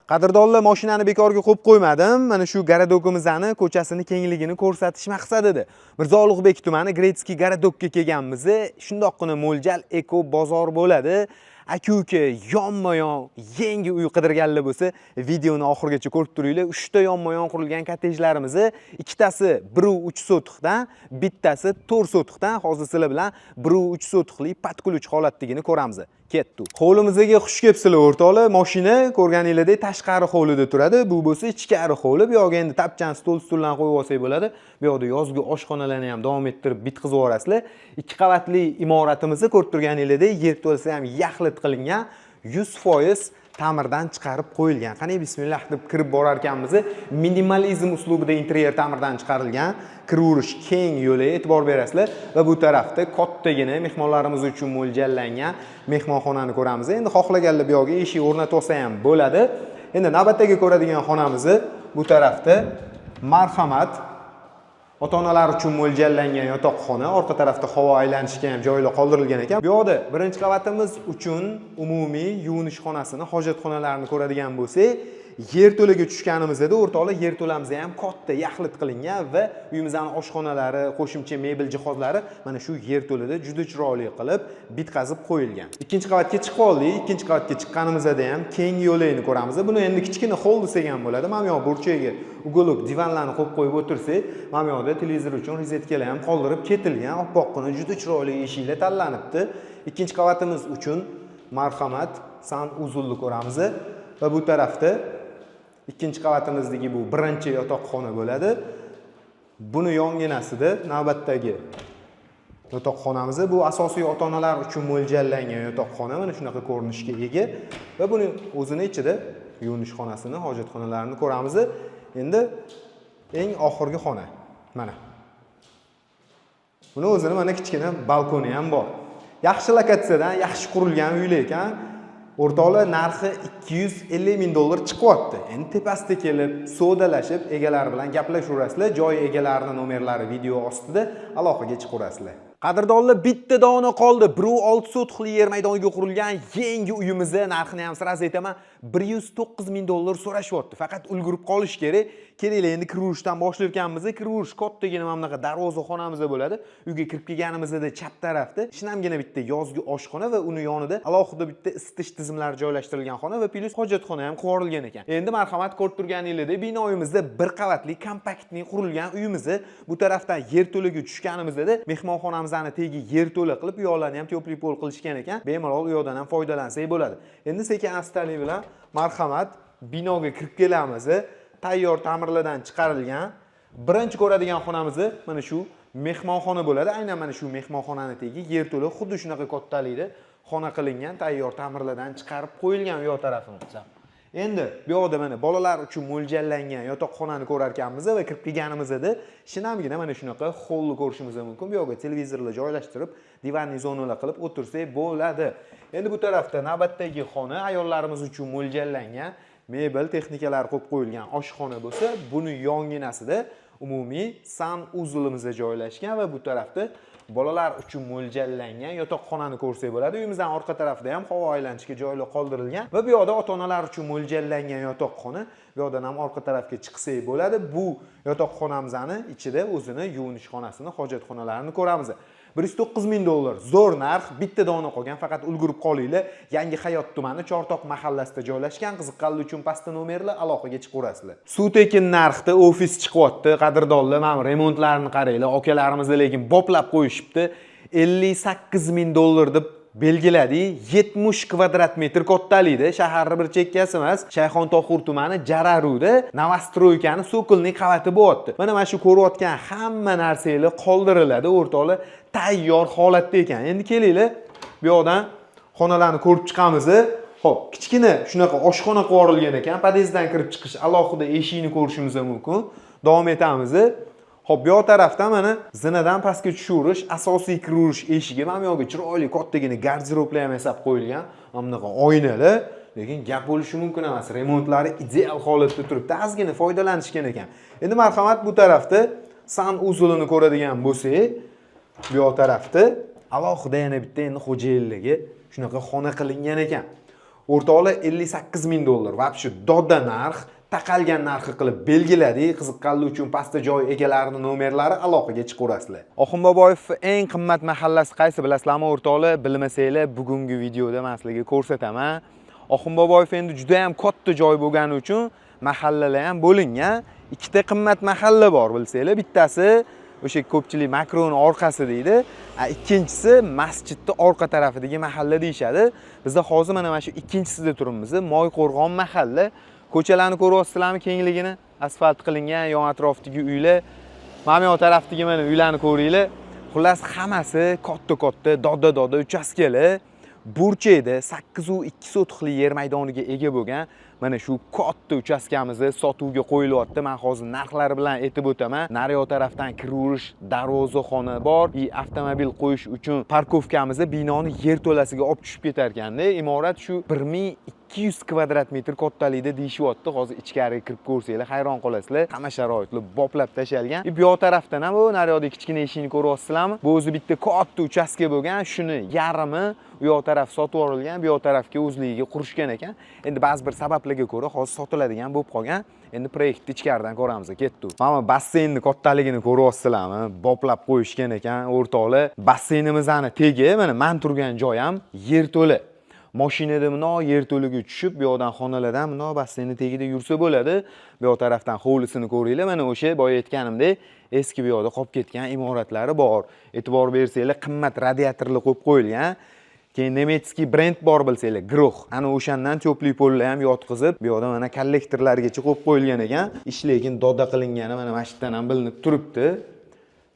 Qadrdonlar, mashinani bekorga qo'yib qo'ymadim. Mana shu garadokimizni ko'chasini kengligini ko'rsatish maqsadida Mirzo Ulug'bek tumani Gretskiy garadokka kelganmiz. Shundoqqina mo'ljal eko bozor bo'ladi. Aka-uka yonma-yon yangi uy qidirganlar bo'lsa, videoni oxirigacha ko'rib turinglar. 3 ta yonma-yon qurilgan kottejlarimiz, ikkitasi 1.3 sotixdan, bittasi 4 sotixdan. Hozir sizlar bilan 1.3 sotiqli patkulch holatligini ko'ramiz. Ketdi. Hovlimizga xush kelibsizlar o'rtoqlar. Mashina ko'rganinglardek tashqari hovlida turadi. Bu bo'lsa ichkari hovli. Bu yoqqa endi tapchan stol-stullarni qo'yib olsak bo'ladi. Bu yoqda yozgi oshxonalarni ham davom ettirib bitkizib yuborasizlar. 2 qavatli imoratimizni ko'rib turganinglardek yer to'lsa ham yaxlit qilingan, 100% ta'mirdan chiqarib qo'yilgan. Qani bismillah deb kirib borar ekanmiz. Minimalizm uslubida interyer ta'mirdan chiqarilgan. Kiraverish keng yo'li, e'tibor berasizlar va bu tarafda kattagina mehmonlarimiz uchun mo'ljallangan mehmonxonani ko'ramiz. Endi xohlaganlar bu yoqqa eshik o'rnatib olsa ham bo'ladi. Endi navbatdagi ko'radigan xonamiz bu tarafda marhamat ota-onalar uchun mo'ljallangan yotoqxona, orqa tarafda havo aylanishga ham joylar qoldirilgan ekan. Bu yoqda birinchi qavatimiz uchun umumiy yuvinish xonasini, hojatxonalarini ko'radigan bo'lsak, yerto'laga tushganimizda o'rtoqlar yerto'lamiz ham katta, yaxlit qilingan va uyimizning oshxonalari, qo'shimcha mebel jihozlari mana shu yerto'lada juda chiroyli qilib bitkazib qo'yilgan. Ikkinchi qavatga chiqib oldik. Ikkinchi qavatga chiqqanimizda ham keng yo'lakni ko'ramiz. Buni endi kichkina hol desak ham bo'ladi. Mana bu yoq burchagiga ugolok divanlarni qo'yib qo'yib o'tirsak, mana bu yoqda televizor uchun rozetkalar ham qoldirib ketilgan. Oppoqqina juda chiroyli eshiklar tanlanibdi. Ikkinchi qavatimiz uchun marhamat sanuzulni ko'ramiz va bu tarafda ikkinchi qavatimizdagi bu birinchi yotoqxona bo'ladi. Buni yonginasida navbatdagi yotoqxonamiz. Bu asosiy ota-onalar uchun mo'ljallangan yotoqxona. Mana shunaqa ko'rinishga ega va buni o'zini ichida yuvinish xonasini, hojatxonalarini ko'ramiz. Endi eng oxirgi xona. Mana. Buni o'zini mana kichkina balkoni ham bor. Yaxshi lokatsiyadan, yaxshi qurilgan uylar ekan. O'rtoqlar narxi $250,000 chiqyapti. Endi tepasida kelib, sodalashib, egalar bilan gaplashaverasizlar. Joy egalarining nomerlari video ostida aloqaga chiqaverasizlar. Qadrdonlar, bitta dona qoldi. 1.6 sotixli yer maydoniga qurilgan yangi uyimizni narxini ham siraz aytaman, $109,000 so'rashyapti. Faqat ulgurib qolish kerak. Kelinglar, endi kiravurishdan boshlayotganmiz. Kiravurish kattagina mana bunaqa darvozaxonamiz bo'ladi. Uyga kirib kelganimizda chap tarafda shinamgina bitta yozgi oshxona va uni yonida alohida bitta isitish tizimlari joylashtirilgan xona va plus hojatxona ham qo'rilgan ekan. Endi marhamat ko'rib turganingizda binoyimizda bir qavatli kompaktli qurilgan uyimiz. Bu tarafdan yerto'laga tushganimizda mehmonxonamizni tegi yerto'la qilib, u yoqlarni ham tepli pol qilishgan ekan. Bemalol u yoqdan ham foydalansak bo'ladi. Endi sekin-astalik bilan marhamat binoga kirib kelamiz. Tayyor ta'mirlardan chiqarilgan birinchi ko'radigan xonamiz mana shu mehmonxona bo'ladi. Aynan mana shu mehmonxonani tegi yerto'la xuddi shunaqa kattalikda xona qilingan, tayyor ta'mirlardan chiqarib qo'yilgan u yoq tarafimizda. Endi bu yoqda mana bolalar uchun mo'ljallangan yotoqxonani ko'rar ekanmiz va kirib kelganimizda shinamgina mana shunaqa holni ko'rishimiz mumkin. Bu yoqqa televizorlar joylashtirib, divanli zonalar qilib o'tirsak bo'ladi. Endi bu tarafda navbatdagi xona ayollarimiz uchun mo'ljallangan mebel texnikalar qo'yib qo'yilgan oshxona bo'lsa, buni yonginasida umumiy sanuzulimiz joylashgan va bu tarafda bolalar uchun mo'ljallangan yotoqxonani ko'rsak bo'ladi. Uyimizdan orqa tarafida ham havo aylanishga joylar qoldirilgan va bu yoqda ota-onalar uchun mo'ljallangan yotoqxona. Bu yoqdan ham orqa tarafga chiqsak bo'ladi. Bu yotoqxonamizning ichida o'zini yuvinish xonasini, hojatxonalarini ko'ramiz. $109,000 zo'r narx, bitta dona qolgan, faqat ulgurib qolinglar. Yangi Hayot tumani Chortoq mahallasida joylashgan. Qiziqqanlar uchun pastda nomerlar, aloqaga chiqaverasizlar. Suv tekin narxda ofis chiqyapti, qadrdonlar. Mana remontlarini qaranglar, akalarimiz lekin boplab qo'yishibdi. $58,000 deb belgiladi. 70 kvadrat metr kattalikda, shaharning bir chekkasi emas, Shayxontohur tumani Jararuda Novostroykani Sokolning qavati bo'lyapti. Mana shu ko'rayotgan hamma narsalar qoldiriladi, o'rtoqlar, tayyor holatda ekan. Endi kelinglar, bu yoqdan xonalarni ko'rib chiqamiz. Xo'p, kichkina shunaqa oshxona qo'rilgan ekan. Podyezddan kirib chiqish alohida eshikni ko'rishimiz mumkin. Davom etamiz. Xo'p, bu yoq tarafdan mana zinadan pastga tushirish, asosiy kiraverish eshigi, mana bu yoqga chiroyli kattagina garderoblar ham yasab qo'yilgan. Mana bunaqa oynalar, lekin gap bo'lishi mumkin emas. Remontlari ideal holatda turibdi, ozgina foydalanishgan ekan. Endi marhamat bu tarafda sanuzulini ko'radigan bo'lsak, bu yoq tarafda alohida yana bitta endi xo'jayinlarga shunaqa xona qilingan ekan. o'rtoqlar $58,000. Вообще doda narx, taqalgan narxi qilib belgiladik. Qiziqqanlar uchun pastda joy egalarining nomerlari aloqaga chiqaverasizlar. Oxunboboyev eng qimmat mahallasi qaysi bilasizlarmi o'rtoqlar? Bilmasanglar, bugungi videoda men sizlarga ko'rsataman. Oxunboboyev endi juda ham katta joy bo'lgani uchun mahallalar ham bo'lingan. Ikkita qimmat mahalla bor bilsanglar. Bittasi o'sha ko'pchilik Makron orqasi deydi. Ikkinchisi masjidning orqa tarafidagi mahalla deyshadi. Bizda hozir mana shu ikkinchisida turibmiz. Moyqo'rg'on mahalla. Ko'chalarni ko'ryapsizlarmi kengligini? Asfalt qilingan, yon atrofdagi uylar, mana bu tarafdagi mana uylarni ko'ringlar. Xullas hammasi katta-katta, doda uchastkalar. Burchakda 8.2 sotixli yer maydoniga ega bo'lgan mana shu katta uchastkamizni sotuvga qo'yilyapti. Men hozir narxlari bilan aytib o'taman. Nariyoq tarafdan kiraverish darvozaxona bor. Avtomobil qo'yish uchun parkovkamizni binoni yerto'lasiga olib tushib ketar ekanda. Imorat shu 1200 kvadrat metr kattalikda deyishyapti. Hozir ichkariga kirib ko'rsanglar hayron qolasizlar. Hamma sharoitlar boplab tashalgan. Bu yoq tarafdan ham bu nariyoqdagi kichkina eshikni ko'ryapsizlarmi? Bu o'zi bitta katta uchastka bo'lgan. Shuni yarmi u yoq taraf sotib yuborilgan, bu yoq tarafga o'zligiga qurishgan ekan. Endi ba'zi bir sabablarga ko'ra hozir sotiladigan bo'lib qolgan. Endi proyektni ichkaridan ko'ramiz, ketdik. Mana basseynning kattaligini ko'ryapsizlarmi? Boplab qo'yishgan ekan o'rtoqlar. Basseynimizning tegi mana men turgan joy ham yerto'la. Mashinada bino yerto'laga tushib, bu yoqdan xonalardan bino basseynning tagida yursa bo'ladi. Bu yoq tarafdan hovlisini ko'ringlar. Mana o'sha boya aytganimdek, eski bu yoqda qolib ketgan imoratlari bor. E'tibor bersanglar, qimmat radiatorlar qo'yib qo'yilgan. Keyin nemetskiy brend bor bilsanglar, Groh. Ana o'shandan cho'pli pollar ham yotqizib, bu yoqda mana kollektorlargacha qo'yib qo'yilgan ekan. Ish lekin doda qilingani mana masjiddan ham bilinib turibdi.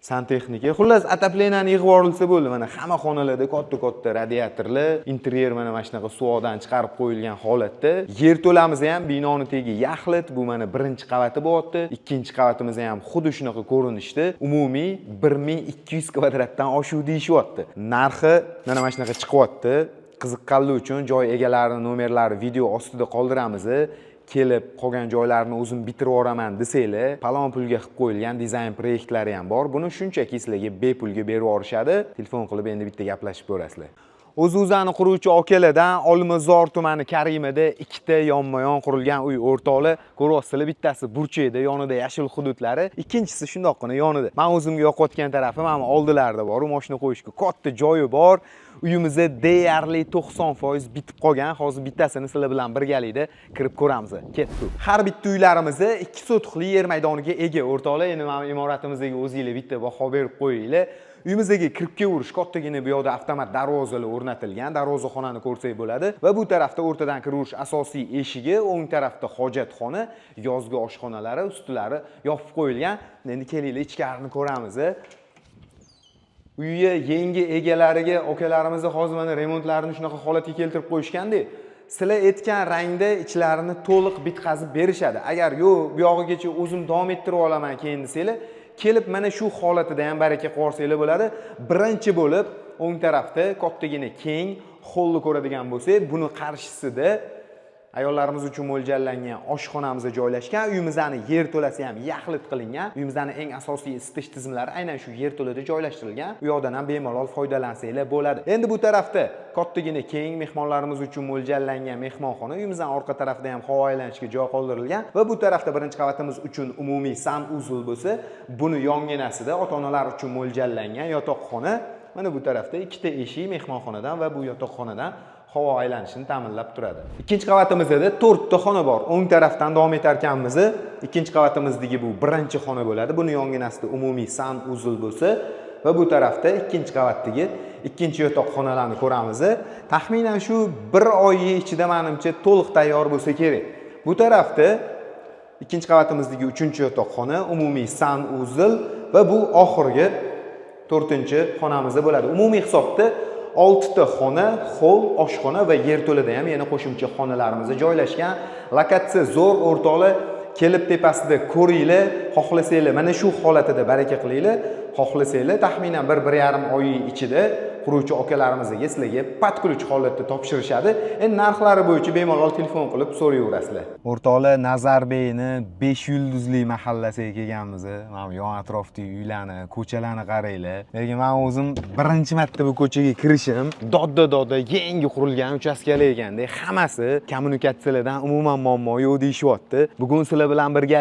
Santexnika. Xullas, ataplenani yig'ib yuborilsa bo'ldi. Mana hamma xonalarda katta-katta radiatorlar, interyer mana shunaqa suvoqdan chiqarib qo'yilgan holatda. Yerto'lamiz ham binoning tegi yaxlit. Bu mana birinchi qavati bo'lyapti. Ikkinchi qavatimiz ham xuddi shunaqa ko'rinishda. Umumiy 1200 kvadratdan oshuv deyishyapti. Narxi mana shunaqa chiqyapti. Qiziqqanlar uchun joy egalarining nomerlari video ostida qoldiramiz. Kelib qolgan joylarni o'zim bitirib yuboraman desanglar, palon pulga qilib qo'yilgan dizayn proyektlari ham bor. Buni shunchaki sizlarga bepulga berib yuborishadi. Telefon qilib endi bitta gaplashib ko'rasizlar. O'z-o'zini quruvchi okalardan Olmazor tumani Karimada ikkita yonma-yon qurilgan uy o'rtoqlar. Ko'ryapsizlar, bittasi burchakda, yonida yashil hududlari, ikkinchisi shundoqqina yonida. Men o'zimga yoqayotgan tarafi mana oldilarida bor, mashina qo'yishga katta joyi bor. Uyimizda deyarli 90% bitib qolgan. Hozir bittasini sizlar bilan birgalikda kirib ko'ramiz. Ketdik. Har bitta uylarimizda 2 sotixli yer maydoniga ega o'rtoqlar. Endi mana imoratimizdagi o'zingizlar bitta baho berib qo'yinglar. Uyimizga kirib kelish kattagina bu yoqda avtomat darvozalar o'rnatilgan. Darvozaxonani ko'rsak bo'ladi va bu tarafda o'rtadan kirish asosiy eshigi, o'ng tarafda hojatxona, yozgi oshxonalari, ustilari yopib qo'yilgan. Endi kelinglar ichkarini ko'ramiz. Uyga yangi egalariga okalarimiz hozir mana remontlarini shunaqa holatga keltirib qo'yishganda, sizlar aytgan rangda ichlarini to'liq bitkazib berishadi. Agar yo'q, bu yog'igacha o'zim davom ettirib olaman keyin desanglar, kelib mana shu holatida ham baraka qo'rsanglar bo'ladi. Birinchi bo'lib o'ng tarafda kattagina keng holni ko'radigan bo'lsak, buni qarshisida ayollarimiz uchun mo'ljallangan oshxonamiz joylashgan. Uyimizning yerto'lasi ham yaxlit qilingan. Uyimizning eng asosiy isitish tizimlari aynan shu yerto'lada joylashtirilgan. U yoqdan ham bemalol foydalansanglar bo'ladi. Endi bu tarafda kattagina keng mehmonlarimiz uchun mo'ljallangan mehmonxona. Uyimizning orqa tarafida ham havo aylanishga joy qoldirilgan va bu tarafda birinchi qavatimiz uchun umumiy sanuzul bo'lsa, buni yonginasida ota-onalar uchun mo'ljallangan yotoqxona. Mana bu tarafda ikkita eshik mehmonxonadan va bu yotoqxonadan havo aylanishini ta'minlab turadi. Ikkinchi qavatimizda 4 ta xona bor. O'ng tarafdan davom etar ekanmiz. Ikkinchi qavatimizdagi bu birinchi xona bo'ladi. Buni yonginasida umumiy sanuzul bo'lsa va bu tarafda ikkinchi qavatdagi ikkinchi yotoqxonalarni ko'ramiz. Taxminan shu 1 oy ichida menimcha to'liq tayyor bo'lsa kerak. Bu tarafda ikkinchi qavatimizdagi 3-yotoqxona, umumiy sanuzul va bu oxirgi 4-xonamiz bo'ladi. Umumiy hisobda 6 ta xona, hol, oshxona va yerto'lada ham yana qo'shimcha xonalarimiz joylashgan. Lokatsiya zo'r o'rtoqlar. Kelib tepasida ko'ringlar, xohlasanglar mana shu holatida baraka qilinglar. Xohlasanglar taxminan 1-1,5 oy ichida quruvchi akalarimizga sizlarga patkulch holatda topshirishadi. Endi narxlari bo'yicha bemalol telefon qilib so'rayverasizlar. O'rtoqlar, Nazarbeyni 5 yulduzli mahallasiga kelganmiz. Mana bu yon atrofdagi uylarni, ko'chalarni qaranglar. Lekin men o'zim birinchi marta bu ko'chaga kirishim, dodda yangi qurilgan uchastkalar ekanda, hammasi kommunikatsiyalardan umuman muammo yo'q deyishyapti. Bugun sizlar bilan birga